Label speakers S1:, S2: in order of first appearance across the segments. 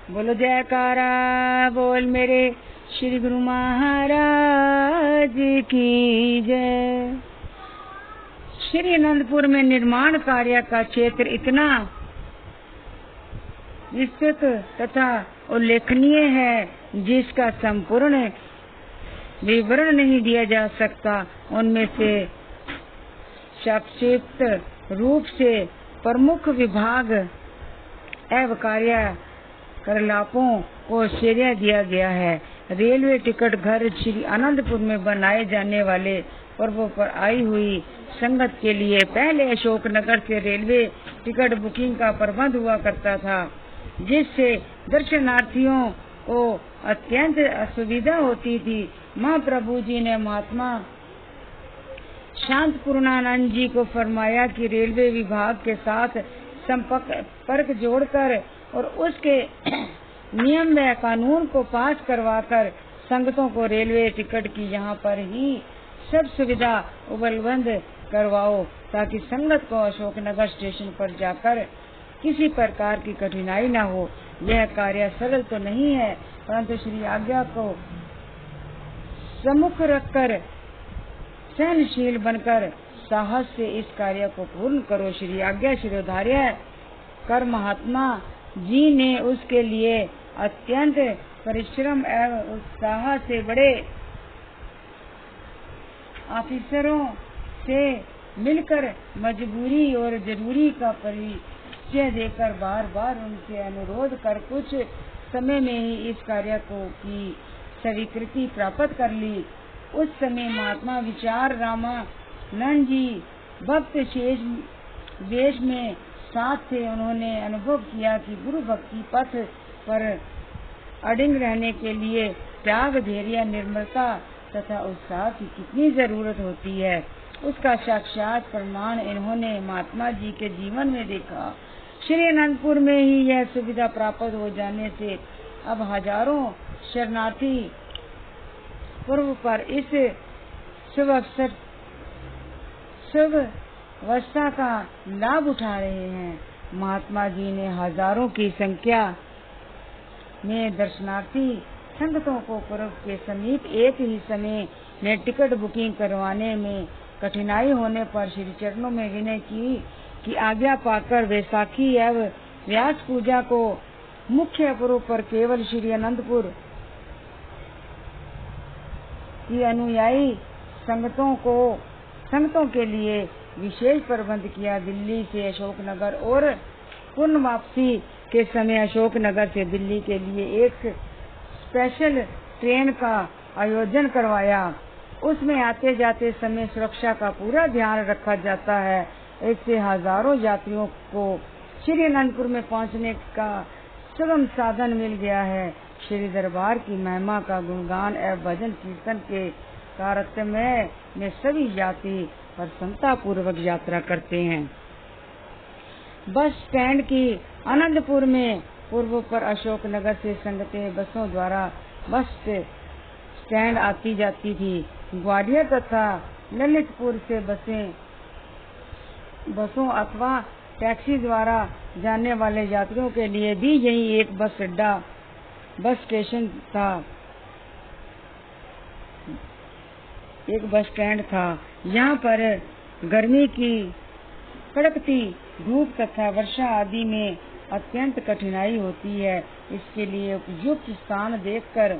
S1: बोलो जयकारा बोल मेरे श्री गुरु महाराज की जय। श्री अनंतपुर में निर्माण कार्य का क्षेत्र इतना विस्तृत तथा उल्लेखनीय है जिसका संपूर्ण विवरण नहीं दिया जा सकता। उनमें से संक्षिप्त रूप से प्रमुख विभाग एवं कार्यकलापों को श्रेय दिया गया है। रेलवे टिकट घर श्री अनंतपुर में बनाए जाने वाले पर्वों पर आई हुई संगत के लिए पहले अशोकनगर से रेलवे टिकट बुकिंग का प्रबंध हुआ करता था, जिससे दर्शनार्थियों को अत्यंत असुविधा होती थी। महाप्रभु जी ने महात्मा शांत पूर्णानंद जी को फरमाया कि रेलवे विभाग के साथ संपर्क जोड़कर और उसके नियम व कानून को पास करवाकर संगतों को रेलवे टिकट की यहाँ पर ही सब सुविधा उपलब्ध करवाओ, ताकि संगत को अशोकनगर स्टेशन पर जाकर किसी प्रकार की कठिनाई न हो। यह कार्य सरल तो नहीं है, परंतु श्री आज्ञा को सम्मुख रखकर सहनशील बनकर साहस से इस कार्य को पूर्ण करो। श्री आज्ञा शिरोधार्य कर महात्मा जी ने उसके लिए अत्यंत परिश्रम एवं उत्साह से बड़े ऑफिसरों से मिलकर मजबूरी और जरूरी का परिचय देकर बार बार उनसे अनुरोध कर कुछ समय में ही इस कार्य को की स्वीकृति प्राप्त कर ली। उस समय महात्मा विचार रामानंद जी भक्त शेष वेश में साथ थे। उन्होंने अनुभव किया कि गुरु भक्ति पथ पर अडिग रहने के लिए त्याग, धैर्य, निर्मलता तथा उत्साह की कितनी जरूरत होती है। उसका साक्षात प्रमाण इन्होंने महात्मा जी के जीवन में देखा। श्री अनंतपुर में ही यह सुविधा प्राप्त हो जाने से अब हजारों शरणार्थी पूर्व पर इस शुभ अवस्था का लाभ उठा रहे हैं। महात्मा जी ने हजारों की संख्या में दर्शनार्थी संगतों को पूर्व के समीप एक ही समय में टिकट बुकिंग करवाने में कठिनाई होने पर श्री चरणों में विनय की आज्ञा पाकर वैसाखी एवं व्यास पूजा को मुख्य पूर्व पर केवल श्री अनंतपुर की अनुयायी संगतों के लिए विशेष प्रबंध किया। दिल्ली से अशोकनगर और पुनः वापसी के समय अशोकनगर से दिल्ली के लिए एक स्पेशल ट्रेन का आयोजन करवाया। उसमें आते जाते समय सुरक्षा का पूरा ध्यान रखा जाता है। इससे हजारों यात्रियों को श्री अनंतपुर में पहुंचने का सुगम साधन मिल गया है। श्री दरबार की महिमा का गुणगान एवं भजन कीर्तन के कारतम्य में सभी यात्री प्रसन्नता पूर्वक यात्रा करते हैं। बस स्टैंड की अनंतपुर में पूर्व पर अशोकनगर से संगतें बसों द्वारा बस स्टैंड आती जाती थी। ग्वालियर तथा ललितपुर से बसों अथवा टैक्सी द्वारा जाने वाले यात्रियों के लिए भी यही एक बस स्टेशन था, एक बस स्टैंड था। यहाँ पर गर्मी की कड़कती धूप तथा वर्षा आदि में अत्यंत कठिनाई होती है। इसके लिए उपयुक्त स्थान देखकर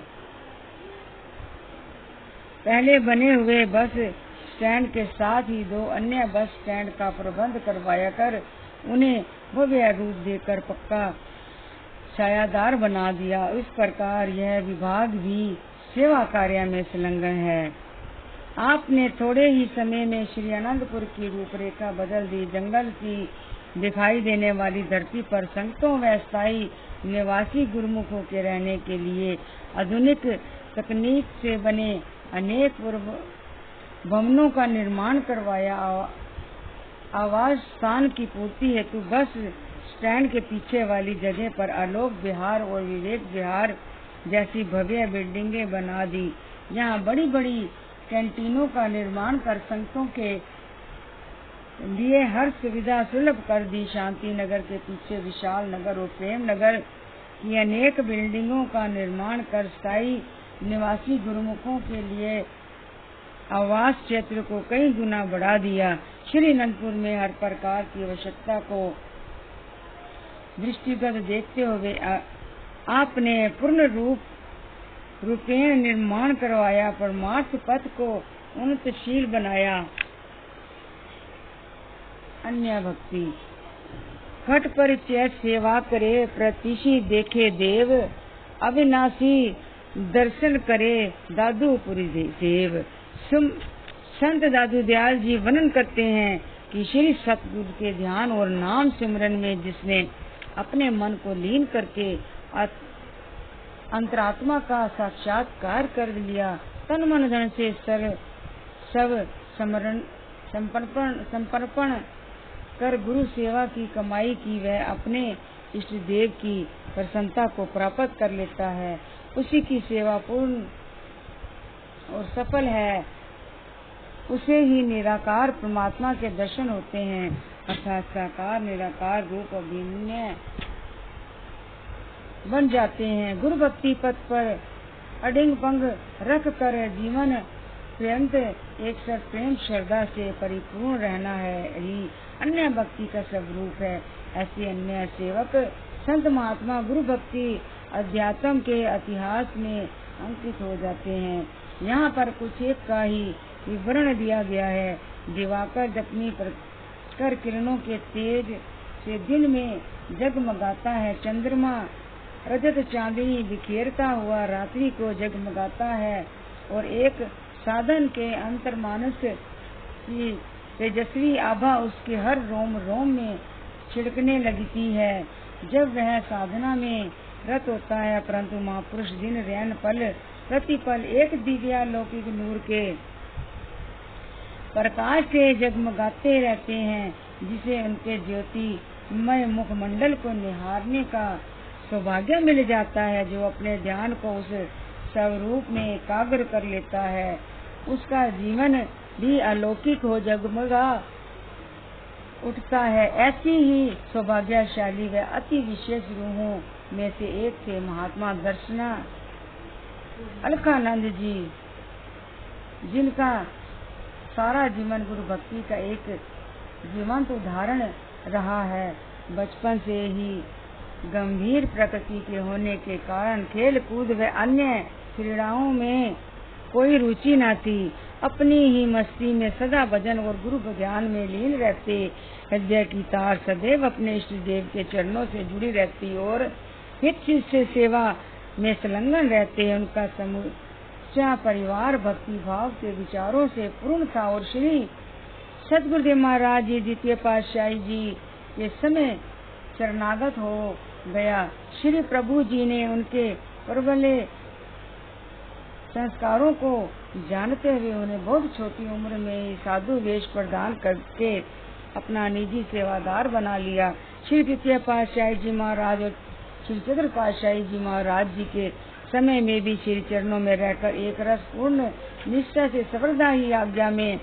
S1: पहले बने हुए बस स्टैंड के साथ ही दो अन्य बस स्टैंड का प्रबंध करवाया कर उन्हें भव्य रूप देकर पक्का छायादार बना दिया। इस प्रकार यह विभाग भी सेवा कार्य में संलग्न है। आपने थोड़े ही समय में श्री अनंतपुर की रूपरेखा बदल दी। जंगल की दिखाई देने वाली धरती पर संगतों व स्थायी निवासी गुरुमुखों के रहने के लिए आधुनिक तकनीक से बने अनेक भवनों का निर्माण करवाया। आवास स्थान की पूर्ति हेतु बस स्टैंड के पीछे वाली जगह पर आलोक विहार और विवेक विहार जैसी भव्य बिल्डिंगें बना दी। यहाँ बड़ी बड़ी कैंटीनों का निर्माण कर संगतों के लिए हर सुविधा सुलभ कर दी। शांति नगर के पीछे विशाल नगर और प्रेम नगर कि अनेक बिल्डिंगों का निर्माण कर स्थायी निवासी गुरुमुखों के लिए आवास क्षेत्र को कई गुना बढ़ा दिया। श्री अनंतपुर में हर प्रकार की आवश्यकता को दृष्टिगत देखते हुए आपने पूर्ण रूपेण निर्माण करवाया, परमार्थ पथ को उन्नतशील बनाया। अन्य भक्ति खट परिचय सेवा करे, प्रतिशी देखे देव, अविनाशी दर्शन करे, दादूपुरी देव। संत दादू दयाल जी वर्णन करते हैं कि श्री सतगुरु के ध्यान और नाम सिमरन में जिसने अपने मन को लीन करके अंतरात्मा का साक्षात्कार कर लिया, तन मन धन से सब समर्पण कर गुरु सेवा की कमाई की, वह अपने इष्ट देव की प्रसन्नता को प्राप्त कर लेता है। उसी की सेवा पूर्ण और सफल है, उसे ही निराकार परमात्मा के दर्शन होते हैं, अर्थात साकार निराकार रूप अभिन्न बन जाते हैं। गुरु भक्ति पथ पर अडिंग पंग रख कर जीवन पर्यंत एक सर प्रेम श्रद्धा से परिपूर्ण रहना है ही अन्य भक्ति का स्वरूप है। ऐसे अन्य सेवक संत महात्मा गुरु भक्ति अध्यात्म के इतिहास में अंकित हो जाते हैं। यहाँ पर कुछ एक का ही विवरण दिया गया है। दिवाकर अपनी प्रखर किरणों के तेज से दिन में जगमगाता है, चंद्रमा रजत चांदनी बिखेरता हुआ रात्रि को जगमगाता है, और एक साधन के अंतर्मानस की तेजस्वी आभा उसके हर रोम रोम में छिड़कने लगती है। जब वह साधना में रत होता है, परंतु महापुरुष दिन रैन पल प्रतिपल एक दिव्यालौकिक नूर के प्रकाश से जगमगाते रहते हैं, जिसे उनके ज्योतिमय मुखमंडल को निहारने का सौभाग्य मिल जाता है। जो अपने ध्यान को उस स्वरूप में एकाग्र कर लेता है, उसका जीवन भी अलौकिक हो जगमगा उठता है। ऐसी ही सौभाग्यशाली व अति विशेष रूहों में से एक थे महात्मा दर्शना अलखानंद जी, जिनका सारा जीवन गुरु भक्ति का एक जीवंत उदाहरण रहा है। बचपन से ही गंभीर प्रकृति के होने के कारण खेल कूद व अन्य क्रीड़ाओं में कोई रुचि न थी। अपनी ही मस्ती में सदा भजन और गुरु ज्ञान में लीन रहते। हृदय की तार सदैव अपने इष्ट देव के चरणों से जुड़ी रहती और हित से सेवा में संलग्न रहते। उनका समूचा परिवार भक्ति भाव के विचारों से पूर्ण था और श्री सतगुरुदेव महाराज जी द्वितीय पातशाही जी के समय शरणागत हो गया। श्री प्रभु जी ने उनके प्रबले संस्कारों को जानते हुए उन्हें बहुत छोटी उम्र में ही साधु वेश प्रदान करके अपना निजी सेवादार बना लिया। श्री तृतीय पातशाही जी महाराज और श्री चतुर्थ पातशाही जी महाराज जी के समय में भी श्री चरणों में रहकर एक रस पूर्ण निष्ठा से सफलता ही आज्ञा में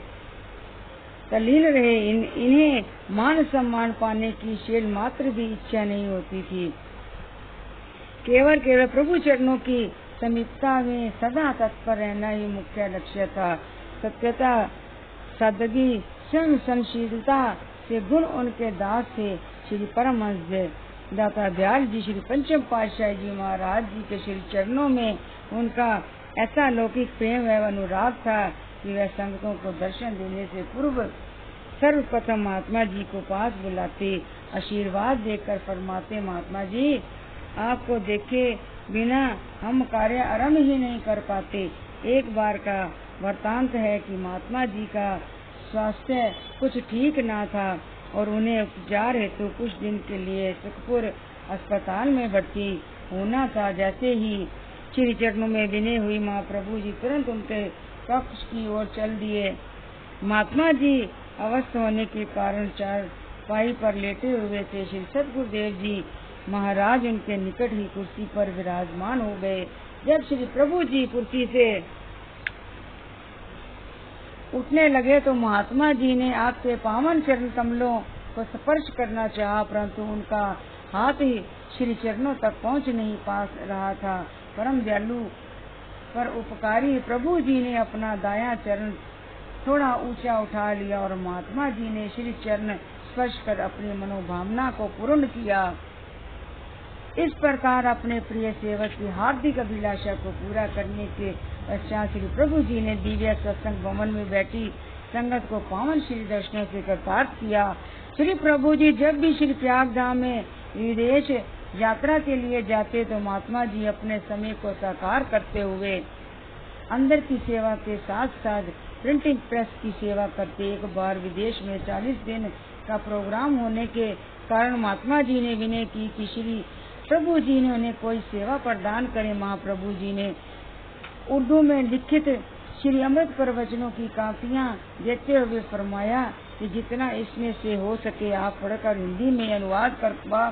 S1: तल्लीन रहे। इन्हें मान सम्मान पाने की शेल मात्र भी इच्छा नहीं होती थी। केवल प्रभु चरणों की समीपता में सदा तत्पर रहना ही मुख्य लक्ष्य था। सत्यता, सादगी, संशीलता से गुण उनके दास थे। श्री परमहंस दाता दयाल जी श्री पंचम पातशाही जी महाराज जी के श्री चरणों में उनका ऐसा लौकिक प्रेम व अनुराग था कि वह संगतों को दर्शन देने से पूर्व सर्वप्रथम महात्मा जी को पास बुलाते, आशीर्वाद देकर फरमाते, महात्मा जी आपको देखे बिना हम कार्य आरंभ ही नहीं कर पाते। एक बार का वृतांत है कि महात्मा जी का स्वास्थ्य कुछ ठीक ना था और उन्हें उपचार हेतु कुछ दिन के लिए सुखपुर अस्पताल में भर्ती होना था। जैसे ही श्री चरणों में विनय हुई महाप्रभु जी तुरंत उनके कक्ष की ओर चल दिए। महात्मा जी अवस्थ होने के कारण चारपाई पर लेटे हुए थे। श्री सतगुरुदेव जी महाराज उनके निकट ही कुर्सी पर विराजमान हो गए। जब श्री प्रभु जी कुर्सी से उठने लगे तो महात्मा जी ने आपके पावन चरण कमलों को स्पर्श करना चाहा, परंतु उनका हाथ ही श्री चरणों तक पहुँच नहीं पा रहा था। परम दयालु पर उपकारी प्रभु जी ने अपना दायां चरण थोड़ा ऊंचा उठा लिया और महात्मा जी ने श्री चरण स्पर्श कर अपनी मनोभावना को पूर्ण किया। इस प्रकार अपने प्रिय सेवक की हार्दिक अभिलाषा को पूरा करने के पश्चात श्री प्रभु जी ने दिव्य सत्संग भवन में बैठी संगत को पावन श्री दर्शनों से कृतार्थ किया। श्री प्रभु जी जब भी श्री प्रयाग धाम में विदेश यात्रा के लिए जाते तो महात्मा जी अपने समय को साकार करते हुए अंदर की सेवा के साथ साथ प्रिंटिंग प्रेस की सेवा करते। एक बार विदेश में 40 दिन का प्रोग्राम होने के कारण महात्मा जी ने विनय की कि श्री प्रभु जी ने उन्हें कोई सेवा प्रदान करे। महाप्रभु जी ने उर्दू में लिखित श्री अमृत प्रवचनों की कापियां देते हुए फरमाया कि जितना इसमें से हो सके आप पढ़कर हिंदी में अनुवाद करवा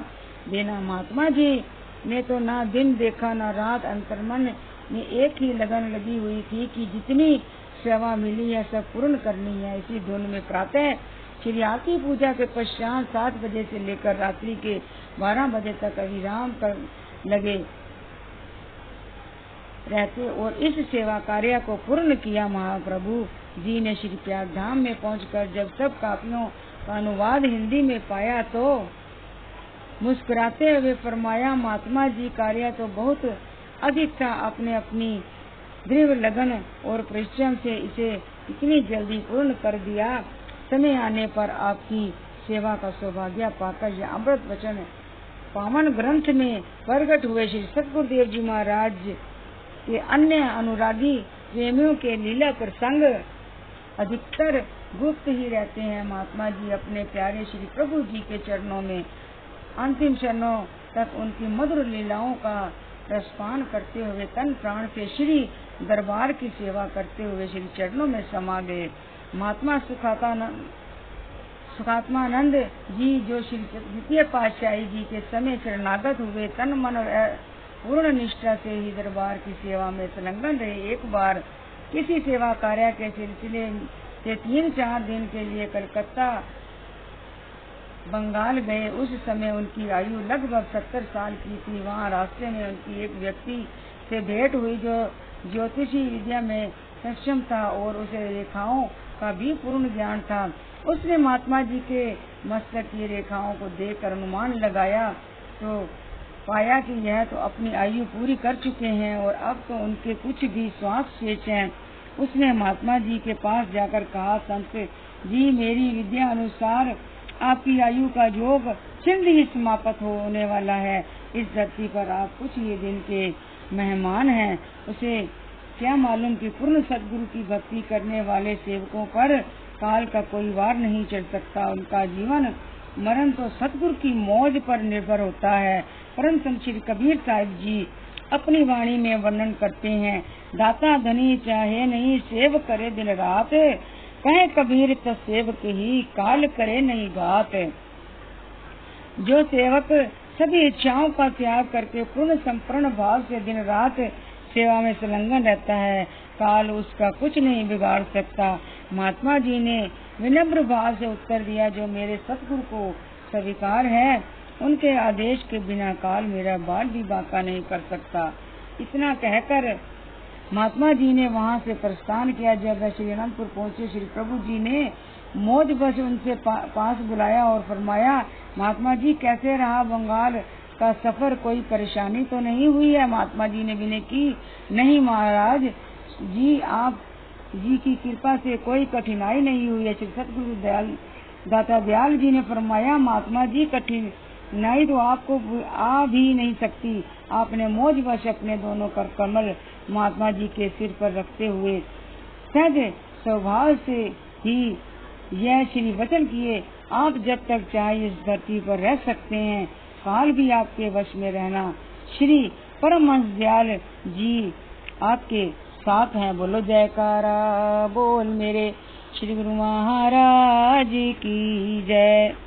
S1: देना। महात्मा जी ने तो ना दिन देखा ना रात, अंतर्मन में एक ही लगन लगी हुई थी कि जितनी सेवा मिली है सब पूर्ण करनी है। इसी धुन में प्रातः श्री आरती पूजा के पश्चात 7 बजे से लेकर रात्रि के 12 बजे तक अविराम कर लगे रहते और इस सेवा कार्य को पूर्ण किया। महाप्रभु जी ने श्री प्रयाग धाम में पहुंचकर जब सब कापियों का अनुवाद हिंदी में पाया तो मुस्कुराते हुए फरमाया, महात्मा जी कार्य तो बहुत अधिक था, आपने अपनी दृढ़ लगन और परिश्रम से इसे इतनी जल्दी पूर्ण कर दिया। समय आने पर आपकी सेवा का सौभाग्य पाकर यह अमृत वचन पावन ग्रंथ में प्रकट हुए। श्री सतगुरुदेव जी महाराज के अन्य अनुरागी प्रेमियों के लीला प्रसंग अधिकतर गुप्त ही रहते हैं। महात्मा जी अपने प्यारे श्री प्रभु जी के चरणों में अंतिम क्षणों तक उनकी मधुर लीलाओं का रसपान करते हुए तन प्राण से श्री दरबार की सेवा करते हुए श्री चरणों में समा गए। महात्मा सुखात्मानंद जी जो श्री द्वितीय पातशाही जी के समय शरणागत हुए, तन मन और पूर्ण निष्ठा से ही दरबार की सेवा में संलग्न रहे। एक बार किसी सेवा कार्य के सिलसिले से 3-4 दिन के लिए कलकत्ता बंगाल गए। उस समय उनकी आयु लगभग 70 साल की थी। वहाँ रास्ते में उनकी एक व्यक्ति से भेंट हुई जो ज्योतिषी विद्या में सक्षम था और उसे रेखाओं का भी पूर्ण ज्ञान था। उसने महात्मा जी के मस्तक की रेखाओं को देखकर अनुमान लगाया तो पाया कि यह तो अपनी आयु पूरी कर चुके हैं और अब तो उनके कुछ भी श्वास शेष हैं। उसने महात्मा जी के पास जाकर कहा, संत जी मेरी विद्या अनुसार आपकी आयु का योग जल्द ही समाप्त होने वाला है। इस धरती पर आप कुछ ही दिन के मेहमान हैं। उसे क्या मालूम कि पूर्ण सद्गुरु की भक्ति करने वाले सेवकों पर काल का कोई वार नहीं चल सकता। उनका जीवन मरण तो सतगुरु की मौज पर निर्भर होता है। परंतु श्री कबीर साहिब जी अपनी वाणी में वर्णन करते हैं, दाता धनी चाहे नहीं सेव करे दिन रात, कहे कबीर तो सेवक ही काल करे नहीं घात। जो सेवक सभी इच्छाओं का त्याग करके पूर्ण संपूर्ण भाव से दिन रात सेवा में संलग्न रहता है, काल उसका कुछ नहीं बिगाड़ सकता। महात्मा जी ने विनम्र भाव से उत्तर दिया, जो मेरे सतगुरु को स्वीकार है उनके आदेश के बिना काल मेरा बाल भी बांका नहीं कर सकता। इतना कहकर महात्मा जी ने वहाँ से प्रस्थान किया। जब श्री अनंतपुर पहुँचे, श्री प्रभु जी ने मौज बस उनसे पास बुलाया और फरमाया, महात्मा जी कैसे रहा बंगाल का सफर, कोई परेशानी तो नहीं हुई है? महात्मा जी ने विनय की, नहीं महाराज जी, आप जी की कृपा से कोई कठिनाई नहीं हुई है। श्री सतगुरु दाता दयाल जी ने फरमाया, महात्मा जी कठिनाई तो आपको आ भी नहीं सकती। आपने मौज वश अपने दोनों कर कमल महात्मा जी के सिर पर रखते हुए सहज स्वभाव से ही यह श्री वचन किए, आप जब तक चाहे इस धरती पर रह सकते हैं, काल भी आपके वश में रहना। श्री परमहंस दयाल जी आपके साथ हैं। बोलो जयकारा बोल मेरे श्री गुरु महाराज की जय।